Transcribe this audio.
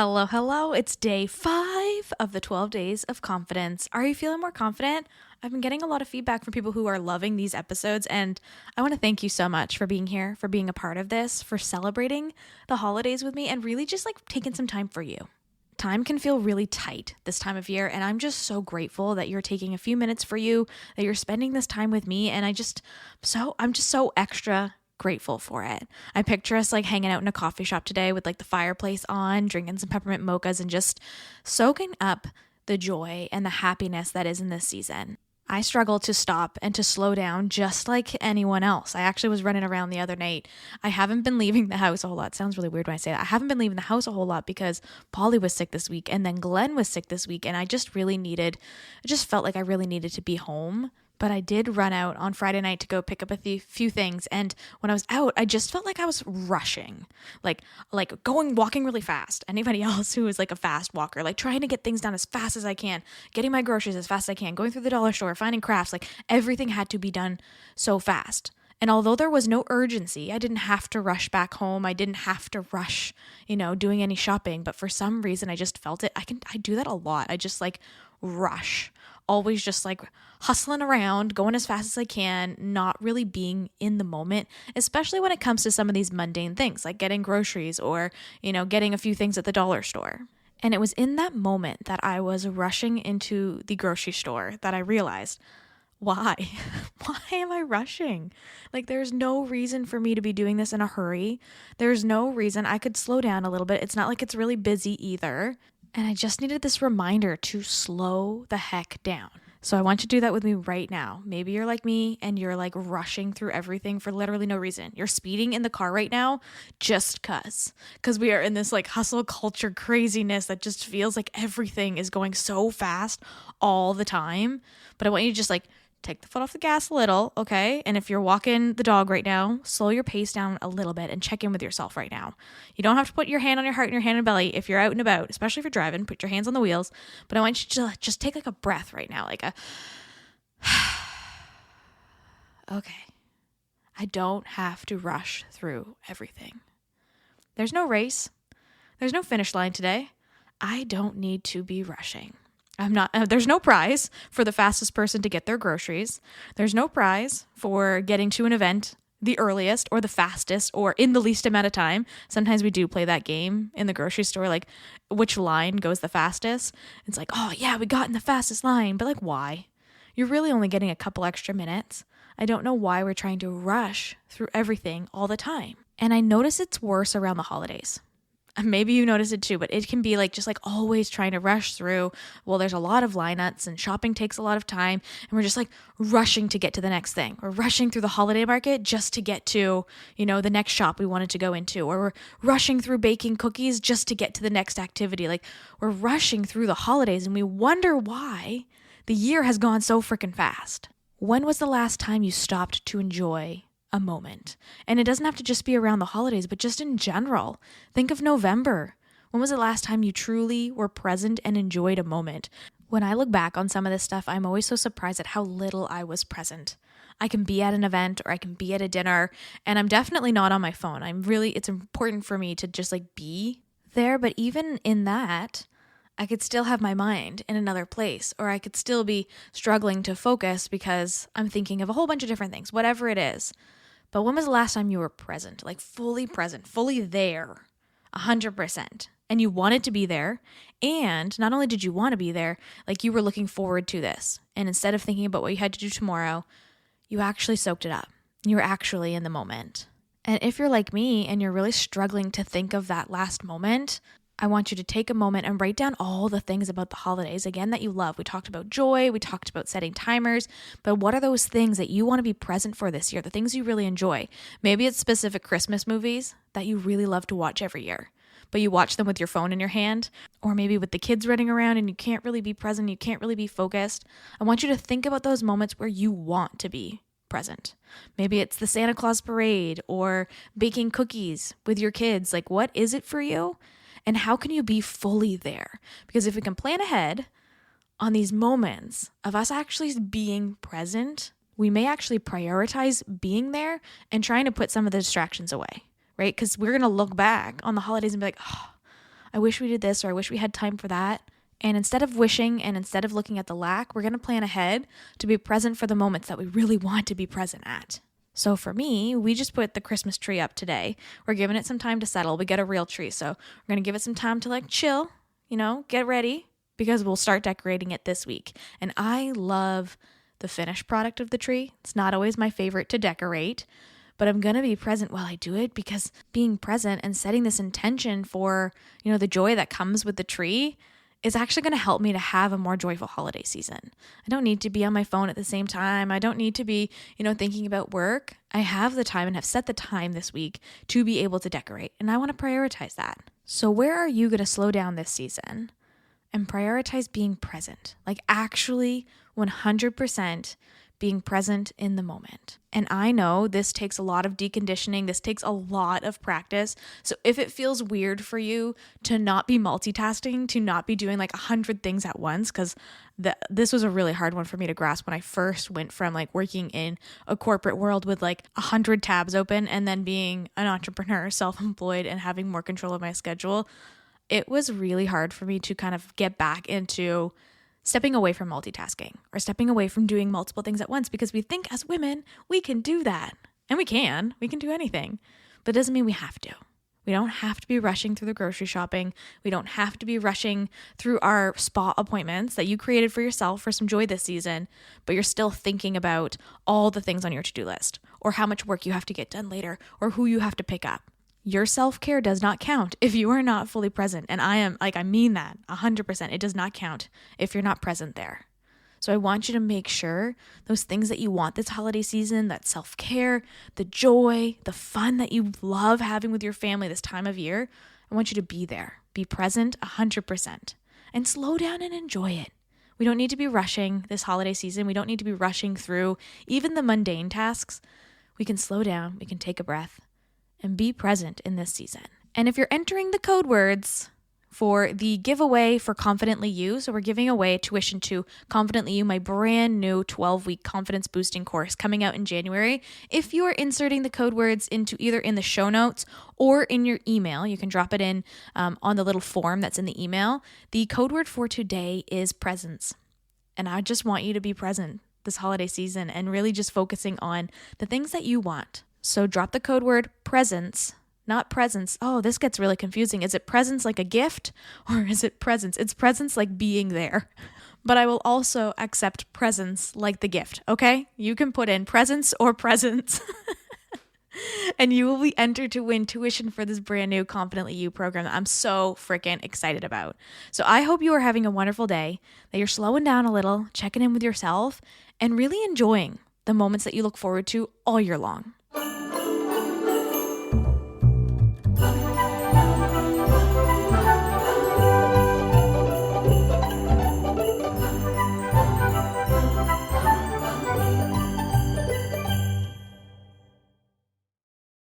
Hello, hello. It's day 5 of the 12 days of confidence. Are you feeling more confident? I've been getting a lot of feedback from people who are loving these episodes, and I want to thank you so much for being here, for being a part of this, for celebrating the holidays with me, and really just like taking some time for you. Time can feel really tight this time of year, and I'm just so grateful that you're taking a few minutes for you, that you're spending this time with me, and I'm just so extra grateful for it. I picture us like hanging out in a coffee shop today with like the fireplace on, drinking some peppermint mochas, and just soaking up the joy and the happiness that is in this season. I struggle to stop and to slow down just like anyone else. I actually was running around the other night. I haven't been leaving the house a whole lot. It sounds really weird when I say that. I haven't been leaving the house a whole lot because Polly was sick this week and then Glenn was sick this week. And I just felt like I really needed to be home. But I did run out on Friday night to go pick up a few things. And when I was out, I just felt like I was rushing, like walking really fast. Anybody else who is like a fast walker, like trying to get things done as fast as I can, getting my groceries as fast as I can, going through the dollar store, finding crafts, like everything had to be done so fast. And although there was no urgency, I didn't have to rush back home. I didn't have to rush, doing any shopping. But for some reason, I just felt it. I do that a lot. I just like rush, always just like hustling around, going as fast as I can, not really being in the moment, especially when it comes to some of these mundane things like getting groceries or, getting a few things at the dollar store. And it was in that moment that I was rushing into the grocery store that I realized, why? Why am I rushing? Like, there's no reason for me to be doing this in a hurry. There's no reason. I could slow down a little bit. It's not like it's really busy either. And I just needed this reminder to slow the heck down. So I want you to do that with me right now. Maybe you're like me and you're like rushing through everything for literally no reason. You're speeding in the car right now just because we are in this like hustle culture craziness that just feels like everything is going so fast all the time. But I want you to just like take the foot off the gas a little, okay? And if you're walking the dog right now, slow your pace down a little bit and check in with yourself right now. You don't have to put your hand on your heart and your hand on your belly if you're out and about, especially if you're driving. Put your hands on the wheels. But I want you to just take like a breath right now, like a okay. I don't have to rush through everything. There's no race. There's no finish line today. I don't need to be rushing. There's no prize for the fastest person to get their groceries. There's no prize for getting to an event the earliest or the fastest or in the least amount of time. Sometimes we do play that game in the grocery store, like which line goes the fastest. It's like, oh yeah, we got in the fastest line, but like why? You're really only getting a couple extra minutes. I don't know why we're trying to rush through everything all the time. And I notice it's worse around the holidays. Maybe you notice it too, but it can be like just like always trying to rush through. Well, there's a lot of lineups and shopping takes a lot of time and we're just like rushing to get to the next thing. We're rushing through the holiday market just to get to, the next shop we wanted to go into, or we're rushing through baking cookies just to get to the next activity. Like we're rushing through the holidays and we wonder why the year has gone so freaking fast. When was the last time you stopped to enjoy a moment? And it doesn't have to just be around the holidays, but just in general. Think of November. When was the last time you truly were present and enjoyed a moment? When I look back on some of this stuff, I'm always so surprised at how little I was present. I can be at an event or I can be at a dinner and I'm definitely not on my phone. It's important for me to just like be there. But even in that, I could still have my mind in another place, or I could still be struggling to focus because I'm thinking of a whole bunch of different things, whatever it is. But when was the last time you were present, like fully present, fully there, 100%, and you wanted to be there? And not only did you want to be there, like you were looking forward to this. And instead of thinking about what you had to do tomorrow, you actually soaked it up. You were actually in the moment. And if you're like me and you're really struggling to think of that last moment, I want you to take a moment and write down all the things about the holidays, again, that you love. We talked about joy, we talked about setting timers, but what are those things that you want to be present for this year, the things you really enjoy? Maybe it's specific Christmas movies that you really love to watch every year, but you watch them with your phone in your hand, or maybe with the kids running around and you can't really be present, you can't really be focused. I want you to think about those moments where you want to be present. Maybe it's the Santa Claus parade or baking cookies with your kids. Like, what is it for you? And how can you be fully there? Because if we can plan ahead on these moments of us actually being present, we may actually prioritize being there and trying to put some of the distractions away, right? Because we're going to look back on the holidays and be like, oh, I wish we did this, or I wish we had time for that. And instead of wishing and instead of looking at the lack, we're going to plan ahead to be present for the moments that we really want to be present at. So for me, we just put the Christmas tree up today. We're giving it some time to settle. We get a real tree, so we're going to give it some time to chill, get ready, because we'll start decorating it this week. And I love the finished product of the tree. It's not always my favorite to decorate, but I'm going to be present while I do it, because being present and setting this intention for, the joy that comes with the tree is actually going to help me to have a more joyful holiday season. I don't need to be on my phone at the same time. I don't need to be, thinking about work. I have the time and have set the time this week to be able to decorate, and I want to prioritize that. So where are you going to slow down this season and prioritize being present? Actually 100% being present in the moment. And I know this takes a lot of deconditioning. This takes a lot of practice. So if it feels weird for you to not be multitasking, to not be doing 100 things at once, because this was a really hard one for me to grasp when I first went from working in a corporate world with 100 tabs open and then being an entrepreneur, self-employed, and having more control of my schedule. It was really hard for me to kind of get back into stepping away from multitasking or stepping away from doing multiple things at once, because we think as women, we can do that. And we can do anything, but it doesn't mean we have to. We don't have to be rushing through the grocery shopping. We don't have to be rushing through our spa appointments that you created for yourself for some joy this season, but you're still thinking about all the things on your to-do list, or how much work you have to get done later, or who you have to pick up. Your self-care does not count if you are not fully present. And I mean that 100%. It does not count if you're not present there. So I want you to make sure those things that you want this holiday season, that self-care, the joy, the fun that you love having with your family this time of year, I want you to be there. Be present 100% and slow down and enjoy it. We don't need to be rushing this holiday season. We don't need to be rushing through even the mundane tasks. We can slow down. We can take a breath and be present in this season. And if you're entering the code words for the giveaway for Confidently You, so we're giving away tuition to Confidently You, my brand new 12-week confidence boosting course coming out in January. If you are inserting the code words into either in the show notes or in your email, you can drop it in on the little form that's in the email. The code word for today is presence. And I just want you to be present this holiday season and really just focusing on the things that you want. So drop the code word presence, not presence. Oh, this gets really confusing. Is it presence like a gift, or is it presence? It's presence like being there. But I will also accept presence like the gift, okay? You can put in presence or presents. And you will be entered to win tuition for this brand new Confidently You program that I'm so freaking excited about. So I hope you are having a wonderful day, that you're slowing down a little, checking in with yourself, and really enjoying the moments that you look forward to all year long.